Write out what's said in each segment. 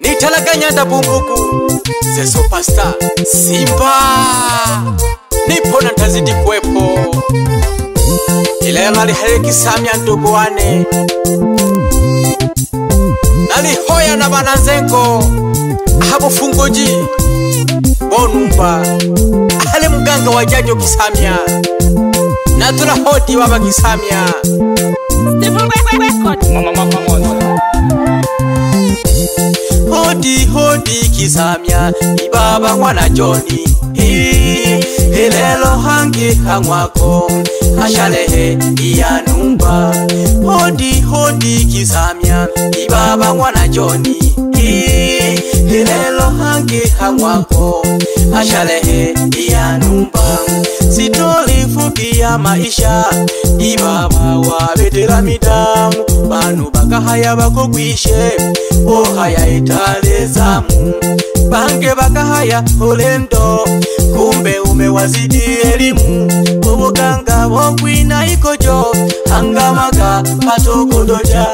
Nitalaganya ndabumbuku ze superstar Simba nipo na ntazidi kuwepo ile ngali hariki samya ndugu wane nali hoya na bananzengo habu fungoji bonumba hale mganga wa jajo kisamya na tula hodi waba kisamya hodi hodi kisamya ibaba mwana Johnny Helelo hangi hangwako ashalehe iyanumba hodi hodi kisamya ibaba mwana Johnny Helelo hangi hangwako ashalehe iyanumba Sitori fupi ya maisha ibaba wa betera midamu banu bakahaya bakogwishe ohaya italezamu bange bakahaya olendo kumbe umewazidi elimu ubuganga bokwina ikojo angamaga patokodoja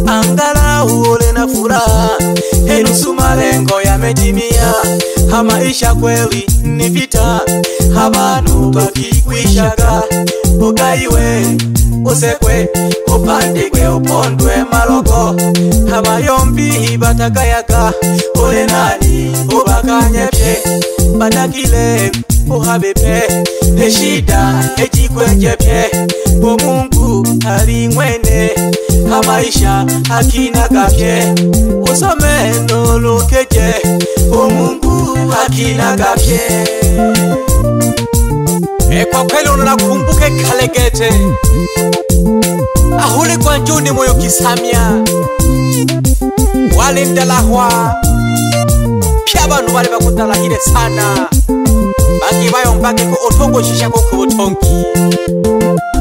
angala uole na furaha enusu malengo yametimia maisha kweli ni vita abantu bakikwishaga ugaiwe usekwe upandikwe upondwe malogo abayombi batagayaka ole nani ubakanyepye badakile uhabepe eshida ejikwejepye Mungu ali mwene maisha hakina kapye usome nolukeje Mungu hakina kapye kwa kweli unakumbuke kalegete ahuli kwa njuni moyo kisamya wale ndalahwa pia bantu bali bakutalahire sana bagi bayombake ko otongo shisha ko kubutongi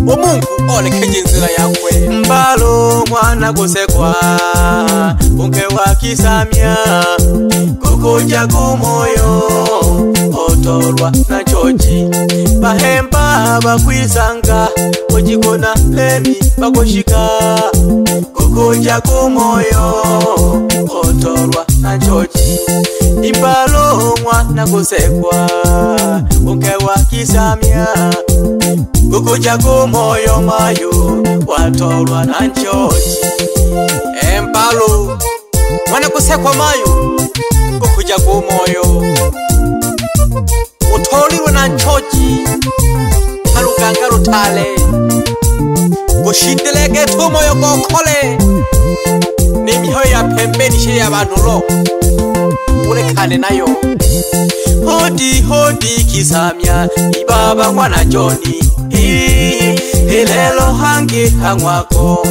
Mungu olekeje nzira yakwe mbalo mwana gusekwa unke wa kisamya kukuja kumoyo otolwa na chochi bahemba bakwisanga ojikona lemi bakoshika kukuja kumoyo otolwa na chochi imbalo mwana gusekwa unke wa kisamya kukuja kumoyo mayo watolwa na chochi embalo mwana gusekwa mayo kukuja kumoyo utolirwe na chochi haluganga rutale gushindelege tumoyo gokole n'imihoyo ya pembeni she y'abantu ro urekane nayo hodi hodi kisamya ibaba mwana Johnny Helelo hangi hangwako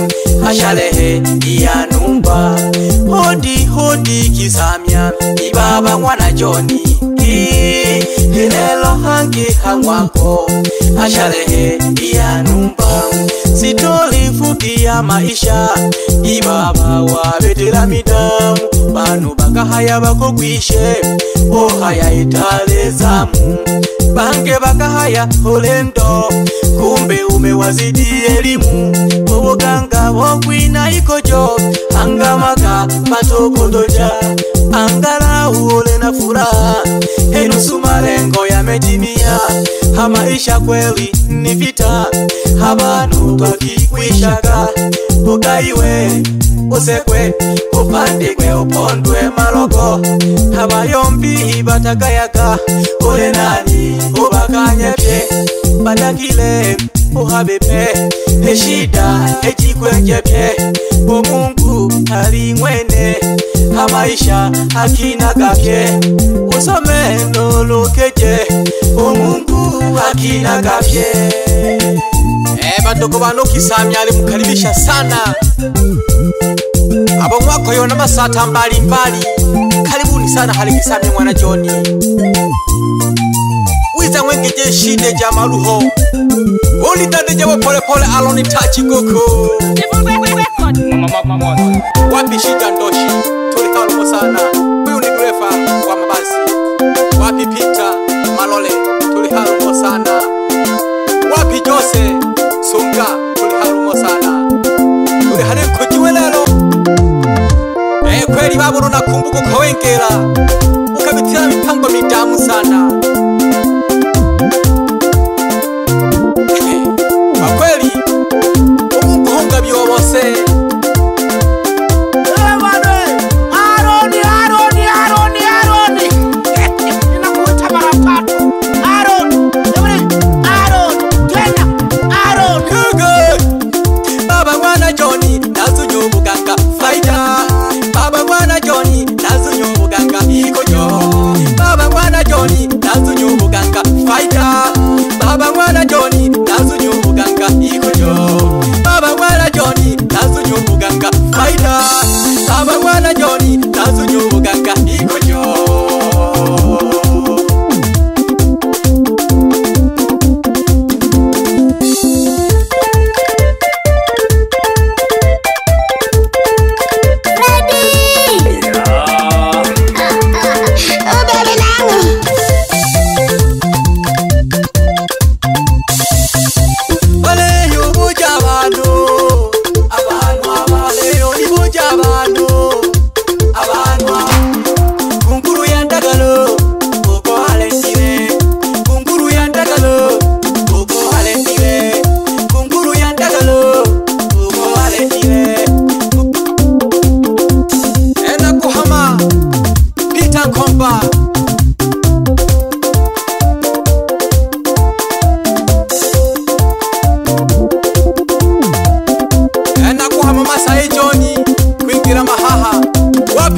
ashalehe iyanumba hodi hodi kisamya ibaba mwana Johnny Helelo hangi hangwako ashalehe iyanumba Sitori fupi ya maisha ibaba wa betera midamu banu bakahaya bakogwishe ohaya italezamu bange bakahaya olendo kumbe umewazidi elimu ubuganga bokwina ikojo angamaga patokodoja angala uole na furaha enusu malengo yametimia maisha kweli ni vita abantu bakikwishaga ugaiwe usekwe upandikwe upondwe malogo abayombi batagayaka ole nani ubakanyepye badakile uhabepe eshida ejikwejepye Mungu ali mwene maisha hakina kapye usome nolukeje Mungu hakina kapye badogo bano kisamya ali mukaribisha sana abo mwako yona masata mbali mbali karibuni sana hali kisamya mwana Johnny wiza mwengeje shinde jamaluho oli tande jabo pole pole aloni tachi goko wapi shida ndoshi tulikalumo sana huyu ni grefa wa mabasi wapi Peter Malole tulikalumo sana wapi Jose Sunga tulikalumo sana tulihane kujiwelelo kweli baburu nakumbuka ukawengera ukabitira mipango midamu sana. Kwa kweli umuhunga byobose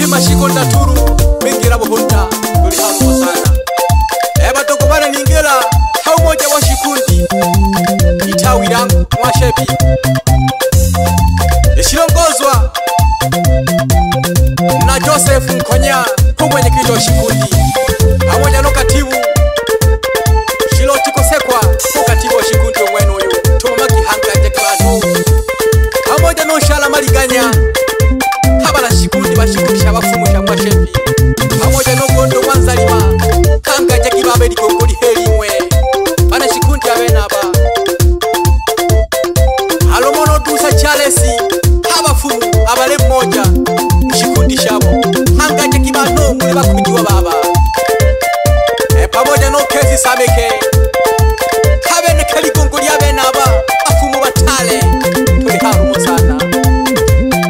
mashiko ndaturu kwingira buhunda turi harumo sana. Eba tokubana ningela hau moja wa shikundi itawira mwashepi ishirongozwa na Joseph Nkonya kumwenye kijo shikundi pamoja no katibu Shiloti Kosekwa katibu wa shikundi omwenu uyu tumaki hanga jekatu pamoja no Shala Maliganya habala shikundi bashikurisha bafumu sha mwashepi pamoja no Gondo Mwanzalima kanga jeki babe likongoli helimwe bana shikundi abena aba Halomono Dusa Charles abafumu abale mmoja shikundi shabo hanga jeki bano muri bakujiwa baba pamoja no Kezi Sameke habene kaligongoli abena aba afumu batale tuli harumo sana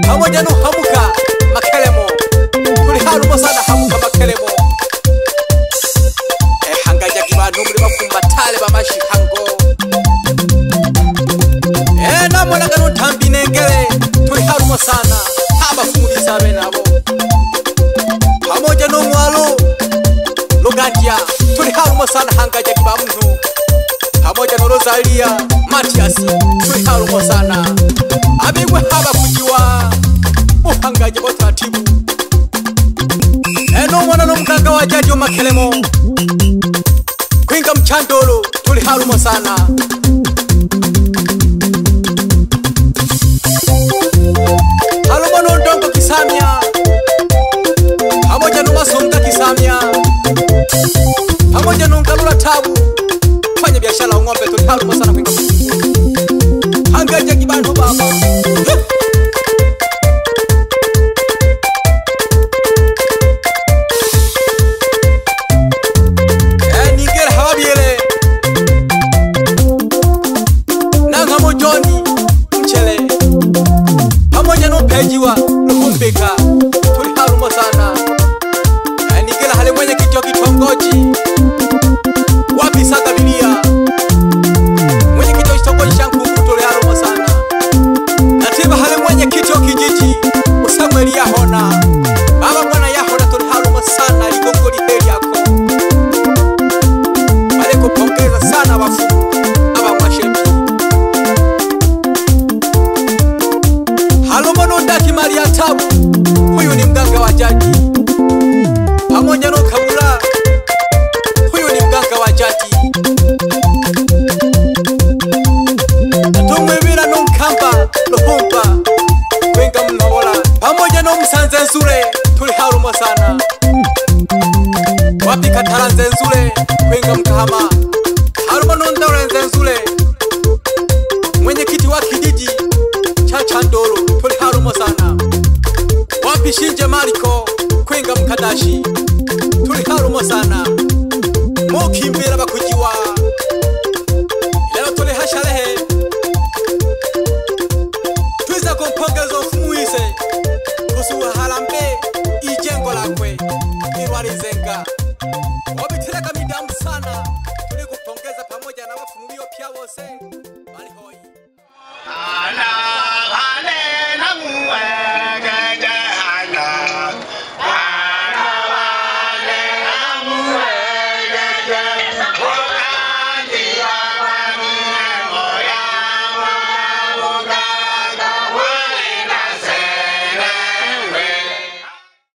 pamoja no Hamuka Makelemo tuli harumo sana Hamuka Makelemo hanga jeki bano muri bafumu batale bamashikango namona gano tambi nengele tuli harumo sana abafumu bisabe nabo pamoja no Mwalo Logandia tuli harumo sana hanga jeki bamuntu pamoja no Rosalia Matias tuli harumo sana abigwe haba kujiwa muhangaje botatibu eno mwana no mkaka wa Jaji Makelemo kwinga Mchandolo tuli harumo sana harumo no Ndongo Kisamia pamoja no Masonga Kisamia pamoja no Ngalula Tabu fanya biashara ng'ombe tuli harumo sana kwinga hangaje kibantu baba ningera hawabiele nanga mojoni mchele pamoja no Pejiwa Lukumbika tuli harumo sana ningera hale mwenye kicho kitongoji wapi Sagabilia mwenye kicho kitongoji shangu tuli harumo sana natiba hale mwenye kicho kijiji Samuel Yahona baba mwana Yahona tuli harumo sana ligongoli heli yako baleko pongeza sana wafu aba mwashepi halumo no Ndaki Maria Tabu huyu ni mganga wa Jaji pamoja no Kabura huyu ni mganga wa Jaji tumwibira no Nkamba Luhumba kwenga Mnobola pamoja no Msanze Nzule tuli harumo sana wapi Katalanze Nzule kwenga Mkahama harumo no Ndaulenze Nzule mwenye kiti wa kijiji cha Chandolo tuli harumo sana Pishinje Mariko kwenga mkadashi tuli harumo sana mokimbira bakujiwa